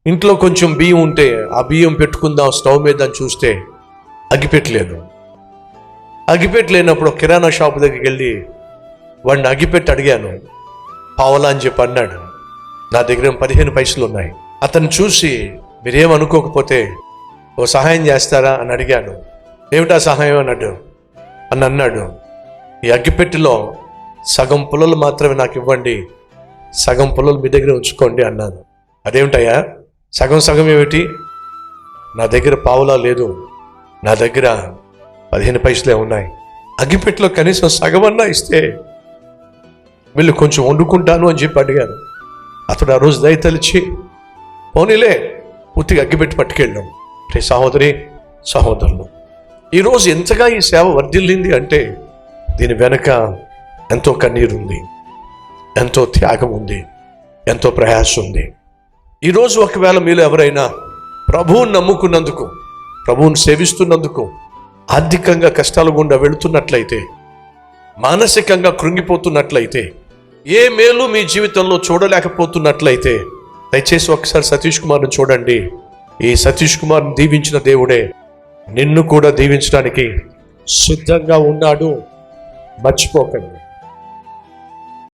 ఇంట్లో కొంచెం బియ్యం ఉంటే ఆ బియ్యం పెట్టుకుందాం స్టవ్ మీద అని చూస్తే అగ్గిపెట్టలేదు. అగ్గిపెట్టలేనప్పుడు కిరాణా షాప్ దగ్గరికి వెళ్ళి వాడిని అగ్గిపెట్టి అడిగాను. పావలా అని చెప్పి అన్నాడు. నా దగ్గర 15 పైసలు ఉన్నాయి. అతను చూసి మీరేమనుకోకపోతే ఓ సహాయం చేస్తారా అని అడిగాను. ఏమిటా సహాయం అని అన్నాడు. ఈ అగ్గిపెట్టిలో సగం పుల్లలు మాత్రమే నాకు ఇవ్వండి, సగం పుల్లలు మీ దగ్గర ఉంచుకోండి అన్నాను. అదేమిటయ్యా సగం సగం ఏమిటి? నా దగ్గర పావులా లేదు, నా దగ్గర 15 పైసలే ఉన్నాయి. అగ్గిపెట్టిలో కనీసం సగమన్నా ఇస్తే వీళ్ళు కొంచెం వండుకుంటాను అని చెప్పి అడిగాను. అతడు ఆ రోజు దయతలిచి పోనీలే పూర్తిగా అగ్గిపెట్టి పట్టుకెళ్ళాం. సహోదరి సహోదరులు, ఈరోజు ఎంతగా ఈ సేవ వర్ధిల్లింది అంటే దీని వెనక ఎంతో కన్నీరు ఉంది, ఎంతో త్యాగం ఉంది, ఎంతో ప్రయాసం ఉంది. ఈరోజు ఒకవేళ మీలో ఎవరైనా ప్రభువుని నమ్ముకున్నందుకు, ప్రభువుని సేవిస్తున్నందుకు ఆర్థికంగా కష్టాల గుండా వెళుతున్నట్లయితే, మానసికంగా కృంగిపోతున్నట్లయితే, ఏ మేలు మీ జీవితంలో చూడలేకపోతున్నట్లయితే దయచేసి ఒకసారి సతీష్ కుమార్ని చూడండి. ఈ సతీష్ కుమార్ని దీవించిన దేవుడే నిన్ను కూడా దీవించడానికి సిద్ధంగా ఉన్నాడు. మర్చిపోకండి.